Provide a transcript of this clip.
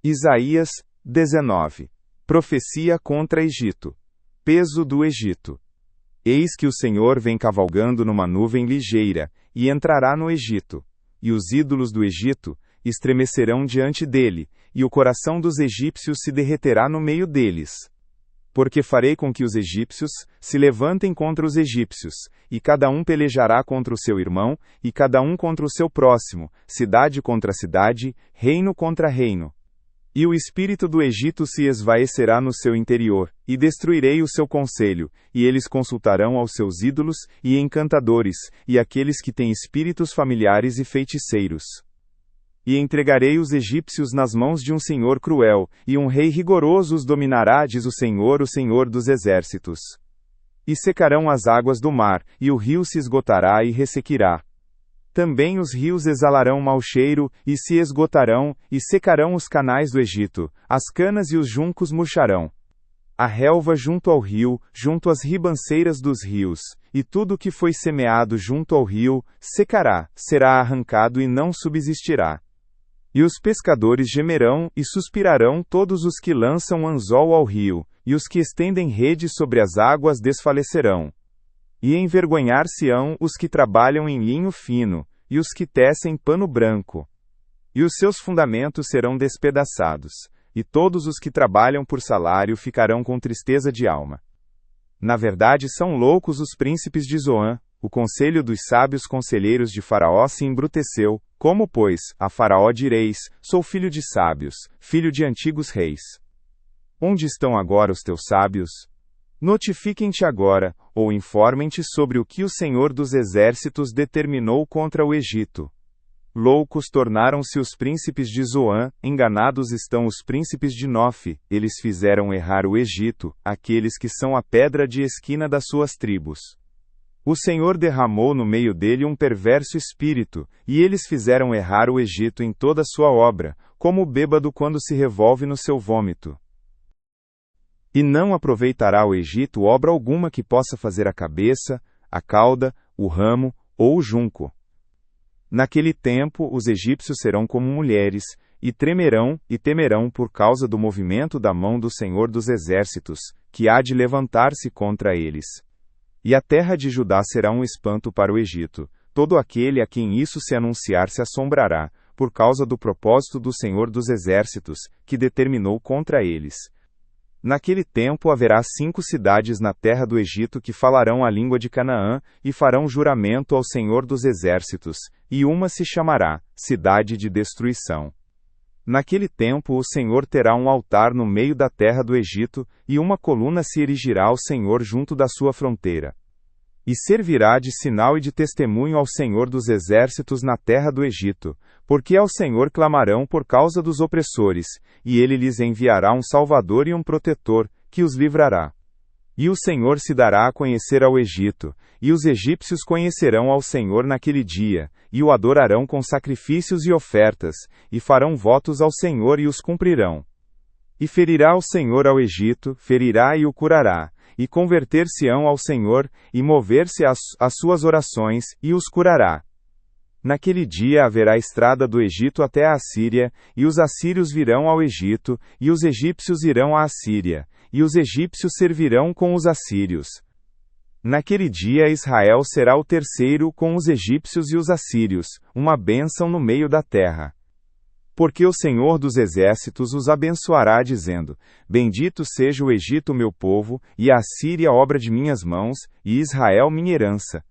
Isaías 19. Profecia contra Egito. Peso do Egito. Eis que o Senhor vem cavalgando numa nuvem ligeira, e entrará no Egito. E os ídolos do Egito estremecerão diante dele, e o coração dos egípcios se derreterá no meio deles. Porque farei com que os egípcios se levantem contra os egípcios, e cada um pelejará contra o seu irmão, e cada um contra o seu próximo, cidade contra cidade, reino contra reino. E o espírito do Egito se esvaecerá no seu interior, e destruirei o seu conselho, e eles consultarão aos seus ídolos, e encantadores, e aqueles que têm espíritos familiares e feiticeiros. E entregarei os egípcios nas mãos de um senhor cruel, e um rei rigoroso os dominará, diz o Senhor dos exércitos. E secarão as águas do mar, e o rio se esgotará e ressequirá. Também os rios exalarão mau cheiro, e se esgotarão, e secarão os canais do Egito, as canas e os juncos murcharão. A relva junto ao rio, junto às ribanceiras dos rios, e tudo que foi semeado junto ao rio, secará, será arrancado e não subsistirá. E os pescadores gemerão, e suspirarão todos os que lançam anzol ao rio, e os que estendem rede sobre as águas desfalecerão. E envergonhar-se-ão os que trabalham em linho fino, e os que tecem pano branco. E os seus fundamentos serão despedaçados, e todos os que trabalham por salário ficarão com tristeza de alma. Na verdade são loucos os príncipes de Zoan, o conselho dos sábios conselheiros de Faraó se embruteceu, como pois, a Faraó direis, sou filho de sábios, filho de antigos reis. Onde estão agora os teus sábios? Notifiquem-te agora, ou informem-te sobre o que o Senhor dos exércitos determinou contra o Egito. Loucos tornaram-se os príncipes de Zoan, enganados estão os príncipes de Nofe, eles fizeram errar o Egito, aqueles que são a pedra de esquina das suas tribos. O Senhor derramou no meio dele um perverso espírito, e eles fizeram errar o Egito em toda a sua obra, como o bêbado quando se revolve no seu vômito. E não aproveitará o Egito obra alguma que possa fazer a cabeça, a cauda, o ramo, ou o junco. Naquele tempo os egípcios serão como mulheres, e tremerão, e temerão por causa do movimento da mão do Senhor dos exércitos, que há de levantar-se contra eles. E a terra de Judá será um espanto para o Egito, todo aquele a quem isso se anunciar se assombrará, por causa do propósito do Senhor dos exércitos, que determinou contra eles. Naquele tempo haverá 5 cidades na terra do Egito que falarão a língua de Canaã, e farão juramento ao Senhor dos exércitos, e uma se chamará Cidade de Destruição. Naquele tempo o Senhor terá um altar no meio da terra do Egito, e uma coluna se erigirá ao Senhor junto da sua fronteira. E servirá de sinal e de testemunho ao Senhor dos exércitos na terra do Egito, porque ao Senhor clamarão por causa dos opressores, e ele lhes enviará um salvador e um protetor, que os livrará. E o Senhor se dará a conhecer ao Egito, e os egípcios conhecerão ao Senhor naquele dia, e o adorarão com sacrifícios e ofertas, e farão votos ao Senhor e os cumprirão. E ferirá o Senhor ao Egito, ferirá e o curará, e converter-se-ão ao Senhor, e mover-se às suas orações, e os curará. Naquele dia haverá estrada do Egito até a Assíria, e os assírios virão ao Egito, e os egípcios irão à Assíria, e os egípcios servirão com os assírios. Naquele dia Israel será o terceiro com os egípcios e os assírios, uma bênção no meio da terra. Porque o Senhor dos exércitos os abençoará dizendo, bendito seja o Egito meu povo, e a Assíria obra de minhas mãos, e Israel minha herança.